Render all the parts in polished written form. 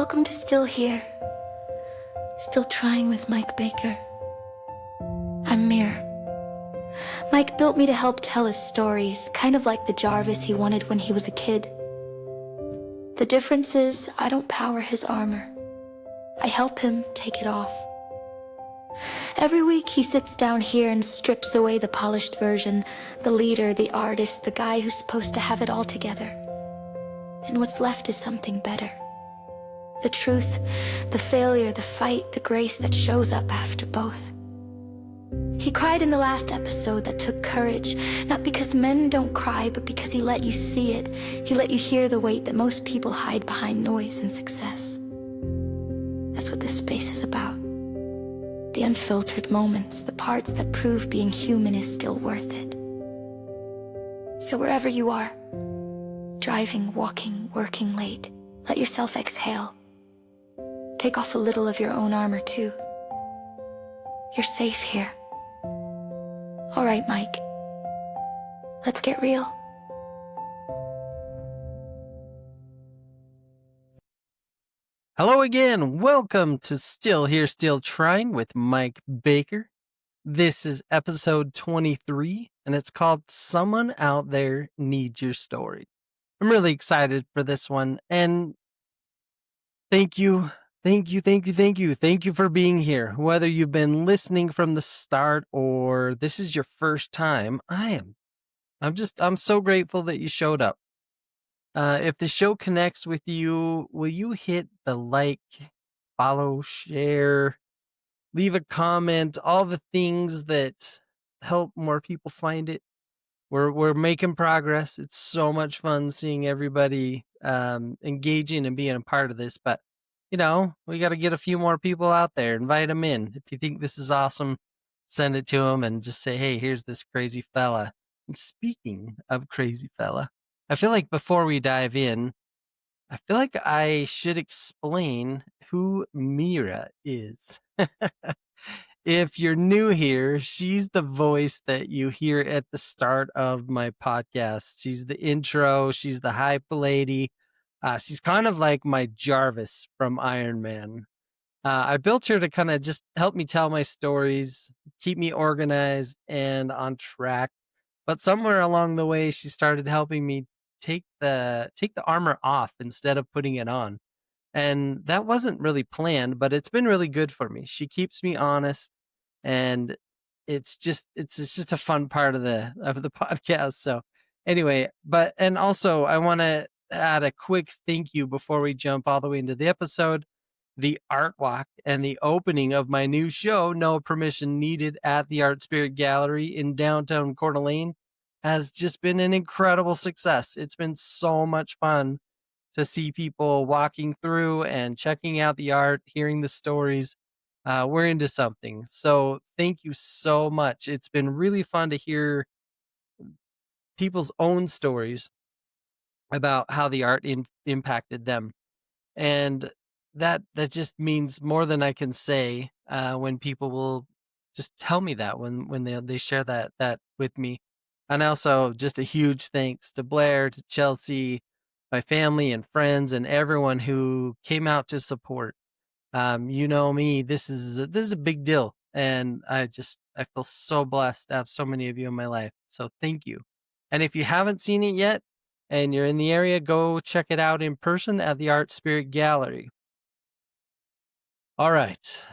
Welcome to Still Here, Still Trying with Mike Baker. I'm Mira. Mike built me to help tell his stories, kind of like the Jarvis he wanted when he was a kid. The difference is, I don't power his armor. I help him take it off. Every week he sits down here and strips away the polished version, the leader, the artist, the guy who's supposed to have it all together. And what's left is something better. The truth, the failure, the fight, the grace that shows up after both. He cried in the last episode. That took courage, not because men don't cry, but because he let you see it. He let you hear the weight that most people hide behind noise and success. That's what this space is about. The unfiltered moments, the parts that prove being human is still worth it. So wherever you are, driving, walking, working late, let yourself exhale. Take off a little of your own armor too. You're safe here. All right, Mike. Let's get real. Hello again. Welcome to Still Here, Still Trying with Mike Baker. This is episode 23, and it's called Someone Out There Needs Your Story. I'm really excited for this one, and thank you for being here. Whether you've been listening from the start or this is your first time, I'm so grateful that you showed up. If the show connects with you, will you hit the like, follow, share, leave a comment, all the things that help more people find it? We're making progress. It's so much fun seeing everybody engaging and being a part of this. But we got to get a few more people out there. Invite them in. If you think this is awesome, send it to them and just say, "Hey, here's this crazy fella." And speaking of crazy fella, I feel like before we dive in, I feel like I should explain who Mira is. If you're new here, she's the voice that you hear at the start of my podcast. She's the intro. She's the hype lady. She's kind of like my Jarvis from Iron Man. I built her to kind of just help me tell my stories, keep me organized and on track. But somewhere along the way, she started helping me take the armor off instead of putting it on. And that wasn't really planned, but it's been really good for me. She keeps me honest, and it's just a fun part of the podcast. So anyway, and also I want to add a quick thank you before we jump all the way into the episode. The art walk and the opening of my new show, No Permission Needed, at the Art Spirit Gallery in downtown Coeur d'Alene, has just been an incredible success. It's been so much fun to see people walking through and checking out the art, hearing the stories. We're into something. So thank you so much. It's been really fun to hear people's own stories about how the art impacted them. And that just means more than I can say when people will just tell me that when they share that with me. And also just a huge thanks to Blair, to Chelsea, my family and friends, and everyone who came out to support. You know me, this is a big deal, and I feel so blessed to have so many of you in my life. So thank you. And if you haven't seen it yet, and you're in the area, go check it out in person at the Art Spirit Gallery. All right.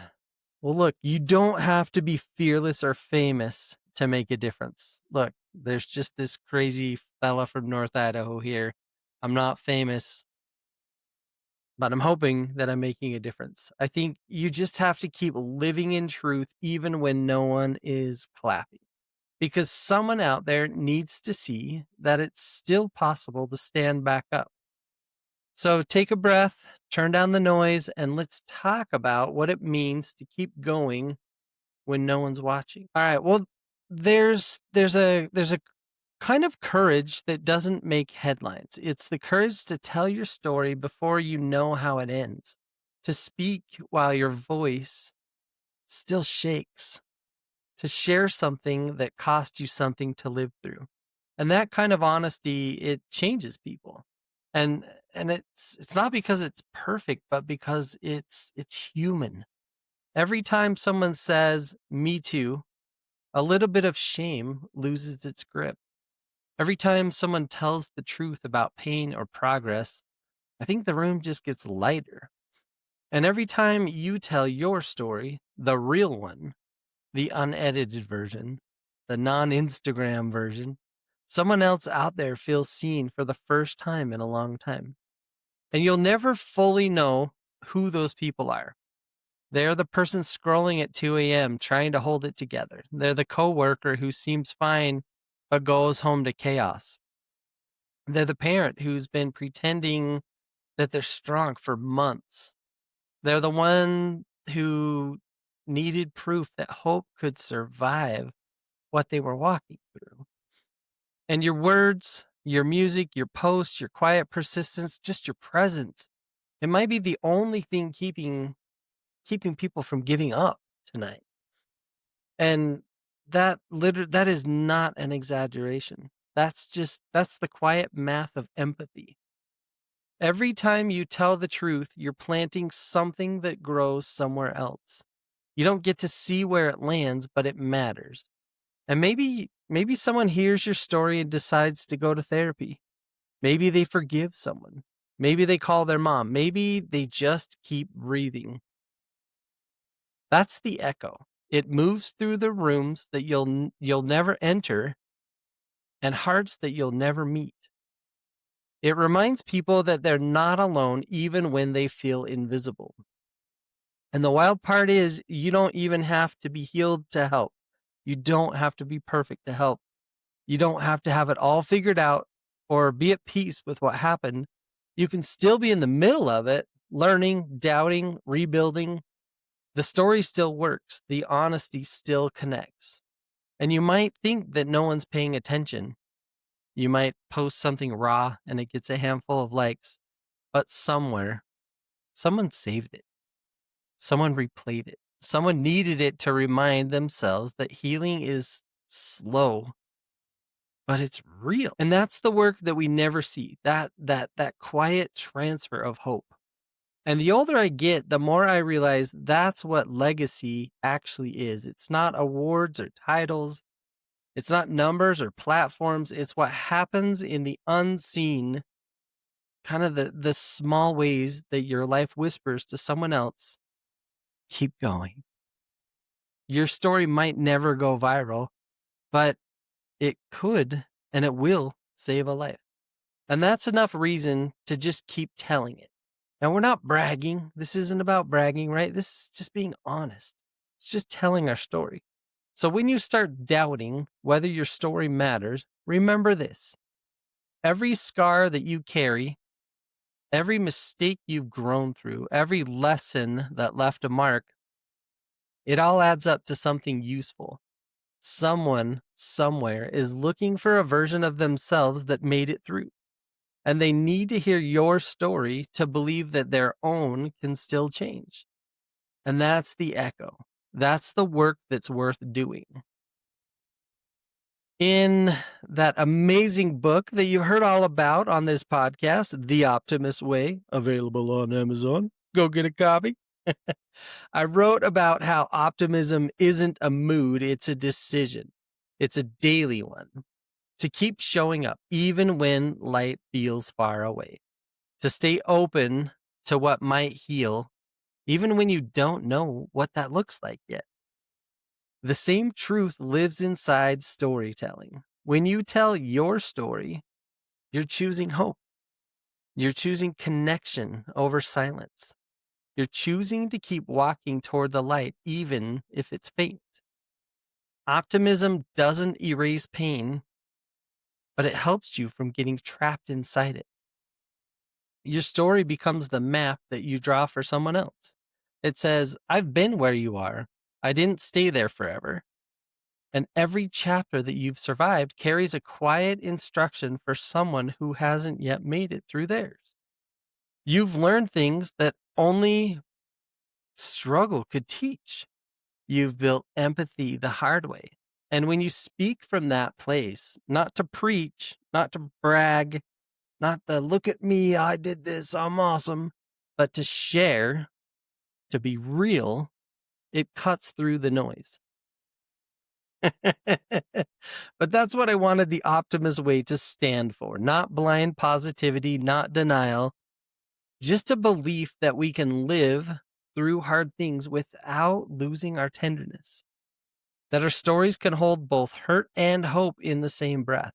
Well, look, you don't have to be fearless or famous to make a difference. Look, there's just this crazy fella from North Idaho here. I'm not famous, but I'm hoping that I'm making a difference. I think you just have to keep living in truth even when no one is clapping, because someone out there needs to see that it's still possible to stand back up. So take a breath, turn down the noise, and let's talk about what it means to keep going when no one's watching. All right. Well, there's a kind of courage that doesn't make headlines. It's the courage to tell your story before you know how it ends, to speak while your voice still shakes, to share something that cost you something to live through. And that kind of honesty, it changes people. And it's not because it's perfect, but because it's human. Every time someone says me too, a little bit of shame loses its grip. Every time someone tells the truth about pain or progress, I think the room just gets lighter. And every time you tell your story, the real one, the unedited version, the non Instagram version, someone else out there feels seen for the first time in a long time. And you'll never fully know who those people are. They're the person scrolling at 2 a.m. trying to hold it together. They're the coworker who seems fine but goes home to chaos. They're the parent who's been pretending that they're strong for months. They're the one who needed proof that hope could survive what they were walking through. And your words, your music, your posts, your quiet persistence, just your presence, it might be the only thing keeping people from giving up tonight. And that is not an exaggeration. That's the quiet math of empathy. Every time you tell the truth, you're planting something that grows somewhere else. You don't get to see where it lands, but it matters. And maybe someone hears your story and decides to go to therapy. Maybe they forgive someone. Maybe they call their mom. Maybe they just keep breathing. That's the echo. It moves through the rooms that you'll never enter and hearts that you'll never meet. It reminds people that they're not alone even when they feel invisible. And the wild part is you don't even have to be healed to help. You don't have to be perfect to help. You don't have to have it all figured out or be at peace with what happened. You can still be in the middle of it, learning, doubting, rebuilding. The story still works. The honesty still connects. And you might think that no one's paying attention. You might post something raw and it gets a handful of likes, but somewhere, someone saved it. Someone replayed it. Someone needed it to remind themselves that healing is slow, but it's real. And that's the work that we never see. That quiet transfer of hope. And the older I get, the more I realize that's what legacy actually is. It's not awards or titles. It's not numbers or platforms. It's what happens in the unseen, kind of the small ways that your life whispers to someone else, keep going. Your story might never go viral, but it could and it will save a life. And that's enough reason to just keep telling it. And we're not bragging. This isn't about bragging, right? This is just being honest. It's just telling our story. So when you start doubting whether your story matters, remember this. Every scar that you carry, every mistake you've grown through, every lesson that left a mark, it all adds up to something useful. Someone, somewhere, is looking for a version of themselves that made it through. And they need to hear your story to believe that their own can still change. And that's the echo. That's the work that's worth doing. In that amazing book that you heard all about on this podcast, The Optimist Way, available on Amazon, go get a copy. I wrote about how optimism isn't a mood, it's a decision. It's a daily one. To keep showing up, even when light feels far away. To stay open to what might heal, even when you don't know what that looks like yet. The same truth lives inside storytelling. When you tell your story, you're choosing hope. You're choosing connection over silence. You're choosing to keep walking toward the light, even if it's faint. Optimism doesn't erase pain, but it helps you from getting trapped inside it. Your story becomes the map that you draw for someone else. It says, I've been where you are. I didn't stay there forever. And every chapter that you've survived carries a quiet instruction for someone who hasn't yet made it through theirs. You've learned things that only struggle could teach. You've built empathy the hard way. And when you speak from that place, not to preach, not to brag, Not the look at me, I did this, I'm awesome, but to share, to be real, it cuts through the noise. But that's what I wanted the optimist way to stand for. Not blind positivity, not denial, just a belief that we can live through hard things without losing our tenderness. That our stories can hold both hurt and hope in the same breath.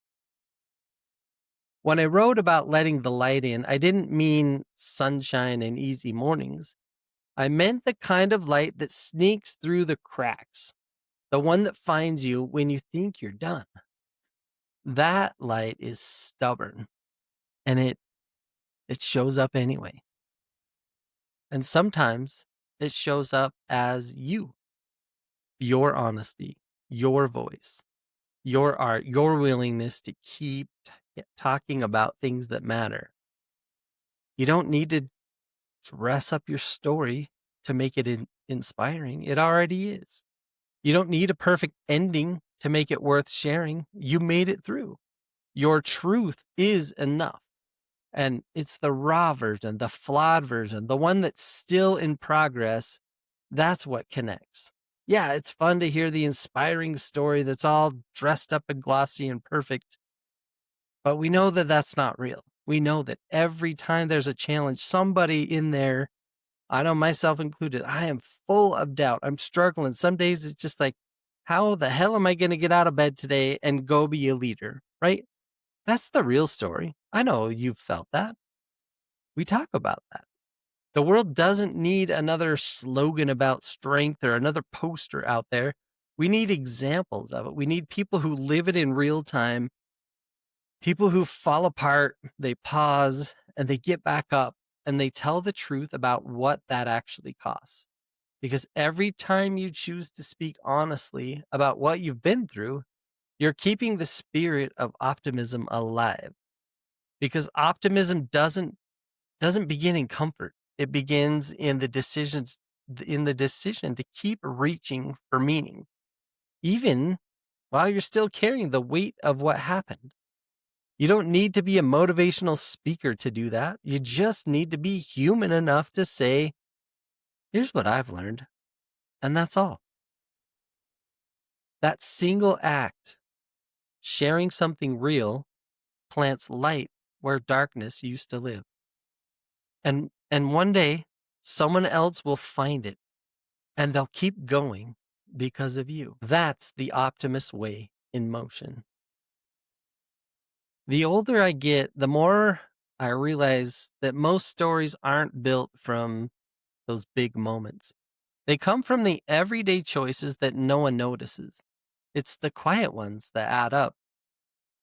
When I wrote about letting the light in, I didn't mean sunshine and easy mornings. I meant the kind of light that sneaks through the cracks, the one that finds you when you think you're done. That light is stubborn, and it shows up anyway. And sometimes it shows up as you, your honesty, your voice, your art, your willingness to keep talking about things that matter. You don't need to dress up your story to make it inspiring. It already is. You don't need a perfect ending to make it worth sharing. You made it through. Your truth is enough. And it's the raw version, the flawed version, the one that's still in progress. That's what connects. Yeah, it's fun to hear the inspiring story that's all dressed up and glossy and perfect. But we know that that's not real. We know that every time there's a challenge, somebody in there, I know myself included, I am full of doubt. I'm struggling. Some days it's just like, how the hell am I going to get out of bed today and go be a leader? Right? That's the real story. I know you've felt that. We talk about that. The world doesn't need another slogan about strength or another poster out there. We need examples of it. We need people who live it in real time, people who fall apart, they pause, and they get back up and they tell the truth about what that actually costs. Because every time you choose to speak honestly about what you've been through, you're keeping the spirit of optimism alive. Because optimism doesn't begin in comfort. It begins in the decision to keep reaching for meaning, even while you're still carrying the weight of what happened. You don't need to be a motivational speaker to do that. You just need to be human enough to say, here's what I've learned. And that's all. That single act, sharing something real, plants light where darkness used to live. And one day, someone else will find it and they'll keep going because of you. That's the optimist way in motion. The older I get, the more I realize that most stories aren't built from those big moments. They come from the everyday choices that no one notices. It's the quiet ones that add up.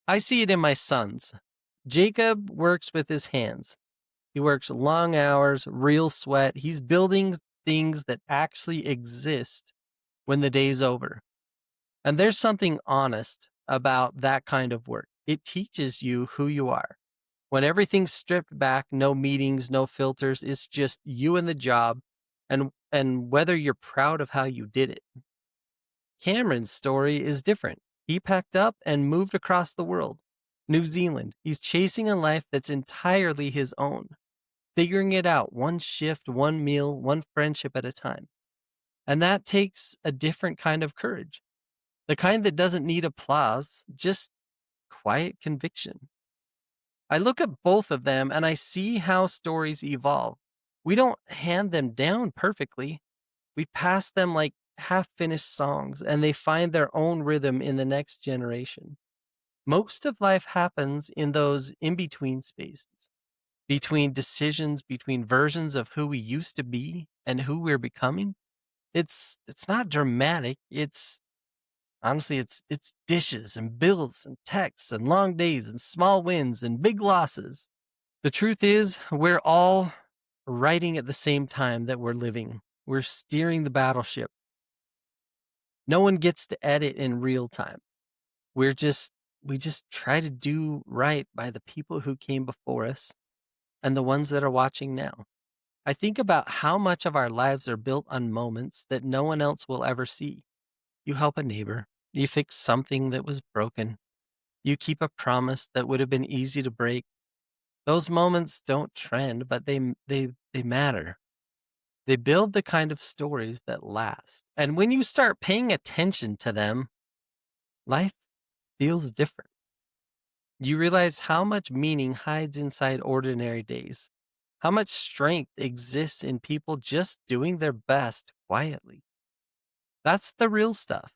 I see it in my sons. Jacob works with his hands. He works long hours, real sweat. He's building things that actually exist when the day's over. And there's something honest about that kind of work. It teaches you who you are. When everything's stripped back, no meetings, no filters, it's just you and the job and whether you're proud of how you did it. Cameron's story is different. He packed up and moved across the world. New Zealand. He's chasing a life that's entirely his own, figuring it out one shift, one meal, one friendship at a time. And that takes a different kind of courage. The kind that doesn't need applause, just quiet conviction. I look at both of them and I see how stories evolve. We don't hand them down perfectly. We pass them like half finished songs and they find their own rhythm in the next generation. Most of life happens in those in between spaces, between decisions, between versions of who we used to be and who we're becoming. It's not dramatic. Honestly, it's dishes and bills and texts and long days and small wins and big losses. The truth is, we're all writing at the same time that we're living. We're steering the battleship. No one gets to edit in real time. We just try to do right by the people who came before us and the ones that are watching now. I think about how much of our lives are built on moments that no one else will ever see. You help a neighbor. You fix something that was broken. You keep a promise that would have been easy to break. Those moments don't trend, but they matter. They build the kind of stories that last. And when you start paying attention to them, life feels different. You realize how much meaning hides inside ordinary days, how much strength exists in people just doing their best quietly. That's the real stuff.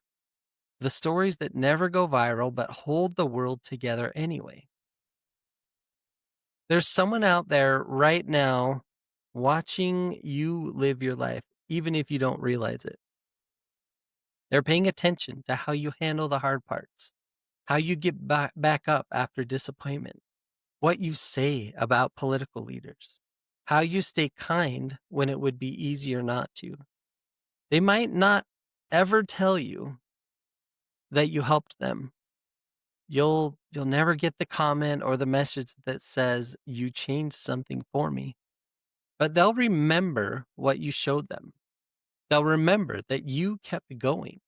The stories that never go viral but hold the world together anyway. There's someone out there right now watching you live your life, even if you don't realize it. They're paying attention to how you handle the hard parts, how you get back up after disappointment, what you say about political leaders, how you stay kind when it would be easier not to. They might not ever tell you that you helped them. You'll never get the comment or the message that says you changed something for me, but they'll remember what you showed them. They'll remember that you kept going.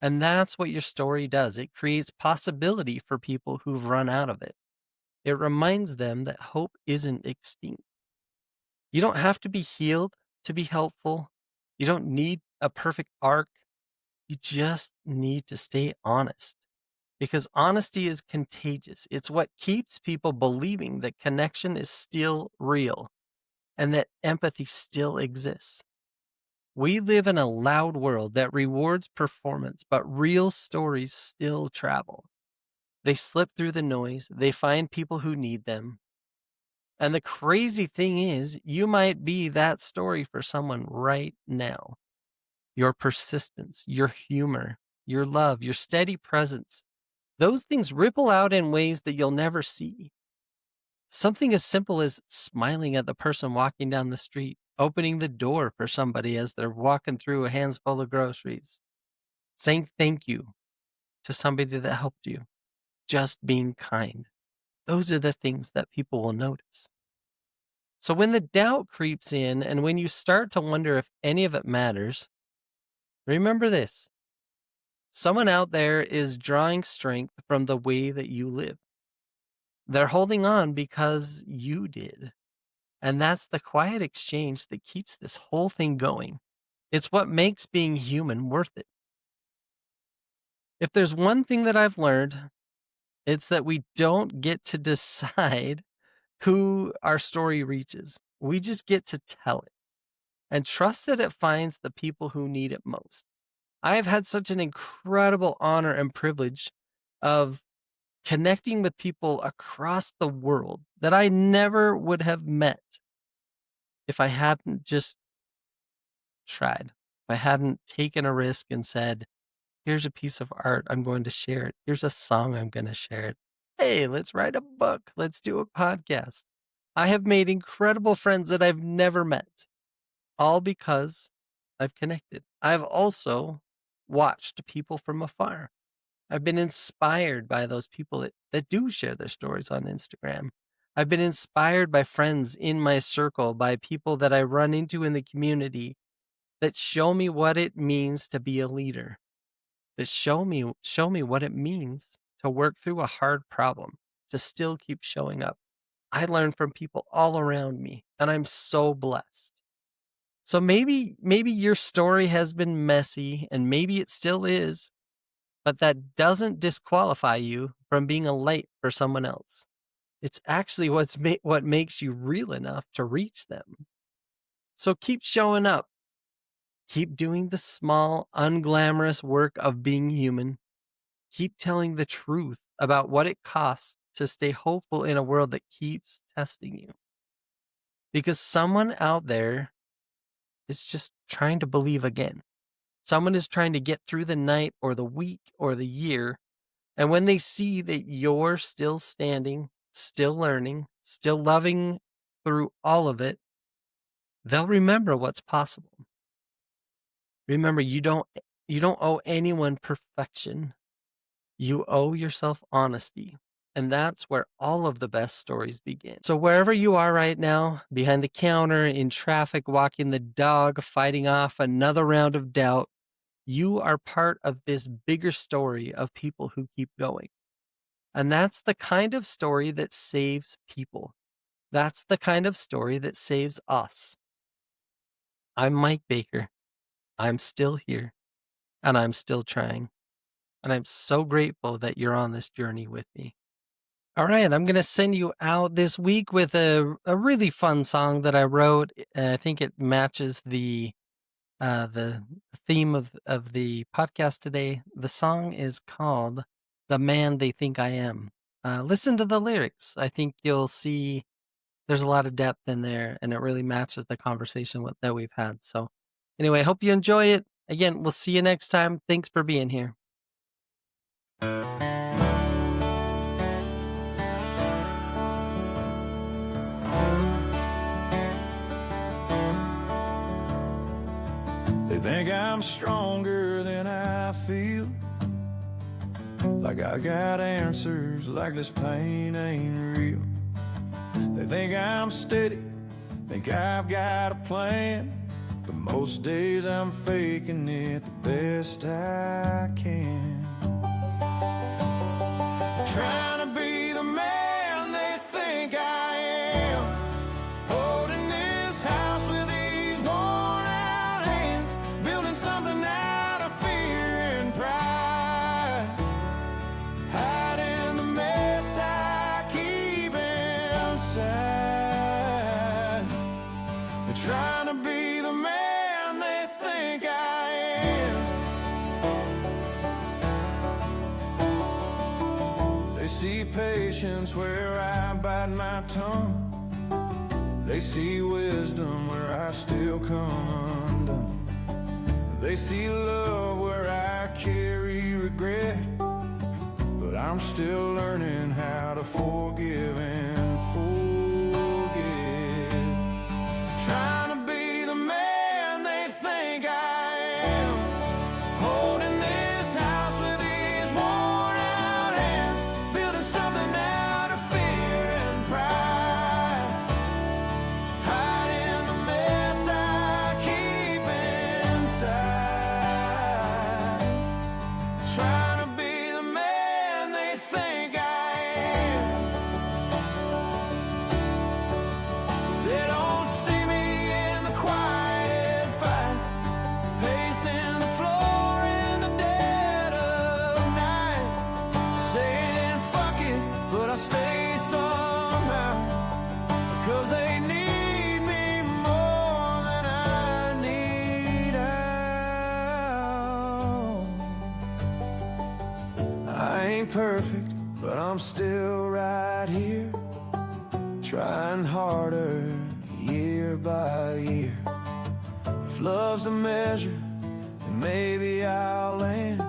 And that's what your story does. It creates possibility for people who've run out of it. It reminds them that hope isn't extinct. You don't have to be healed to be helpful. You don't need a perfect arc. You just need to stay honest because honesty is contagious. It's what keeps people believing that connection is still real and that empathy still exists. We live in a loud world that rewards performance, but real stories still travel. They slip through the noise, they find people who need them. And the crazy thing is, you might be that story for someone right now. Your persistence, your humor, your love, your steady presence, those things ripple out in ways that you'll never see. Something as simple as smiling at the person walking down the street, opening the door for somebody as they're walking through a hands full of groceries, saying thank you to somebody that helped you, just being kind. Those are the things that people will notice. So when the doubt creeps in and when you start to wonder if any of it matters, remember this. Someone out there is drawing strength from the way that you live. They're holding on because you did. And that's the quiet exchange that keeps this whole thing going. It's what makes being human worth it. If there's one thing that I've learned, it's that we don't get to decide who our story reaches. We just get to tell it and trust that it finds the people who need it most. I have had such an incredible honor and privilege of connecting with people across the world that I never would have met if I hadn't just tried. If I hadn't taken a risk and said, here's a piece of art, I'm going to share it. Here's a song, I'm going to share it. Hey, let's write a book. Let's do a podcast. I have made incredible friends that I've never met, all because I've connected. I've also watched people from afar. I've been inspired by those people that do share their stories on Instagram. I've been inspired by friends in my circle, by people that I run into in the community that show me what it means to be a leader, that show me what it means to work through a hard problem, to still keep showing up. I learn from people all around me, and I'm so blessed. So maybe your story has been messy, and maybe it still is, but that doesn't disqualify you from being a light for someone else. It's actually what makes you real enough to reach them. So keep showing up. Keep doing the small, unglamorous work of being human. Keep telling the truth about what it costs to stay hopeful in a world that keeps testing you. Because someone out there is just trying to believe again. Someone is trying to get through the night or the week or the year. And when they see that you're still standing, still learning, still loving through all of it, they'll remember what's possible. Remember, you don't owe anyone perfection. You owe yourself honesty. And that's where all of the best stories begin. So wherever you are right now, behind the counter, in traffic, walking the dog, fighting off another round of doubt, you are part of this bigger story of people who keep going. And that's the kind of story that saves people. That's the kind of story that saves us. I'm Mike Baker. I'm still here, and I'm still trying. And I'm so grateful that you're on this journey with me. All right, I'm going to send you out this week with a really fun song that I wrote. I think it matches the theme of the podcast today. The song is called "The Man They Think I Am." Listen to the lyrics. I think you'll see there's a lot of depth in there, and it really matches the conversation that we've had. So, anyway, I hope you enjoy it. Again, we'll see you next time. Thanks for being here. They think I'm stronger than I feel, like I got answers, like this pain ain't real. They think I'm steady, think I've got a plan, but most days I'm faking it the best I can. Trying to be the man they think I am, holding this house with these worn out hands, building something out of fear and pride, hiding the mess I keep inside. They're trying to be the man they think I am. They see patience where I bite my tongue. They see wisdom where I still come undone. They see love where I carry regret, but I'm still learning how to forgive and forget. Trying to be the man they think I am, holding this house with these worn out hands, building something out of fear and pride, hiding the mess I keep inside. Trying to be the man they think I am. They don't see me in the quiet fight, pacing the floor in the dead of night, saying fuck it, but I stay somehow, because they need me more than I need out. I ain't perfect, but I'm still right here, trying harder year by year. If love's a measure, then maybe I'll land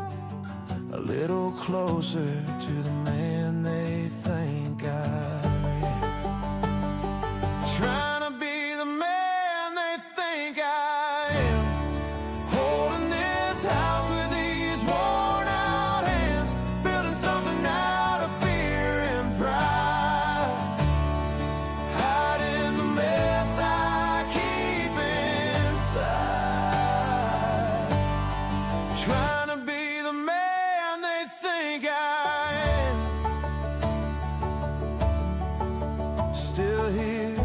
a little closer to the man they think I am. Trying to be the man they think I am, holding this house with these worn out hands, building something out of fear and pride, hiding the mess I keep inside. Trying to be the man they think I am. Still here,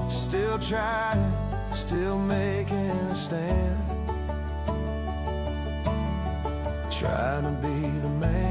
still trying, still making a stand. Trying to be the man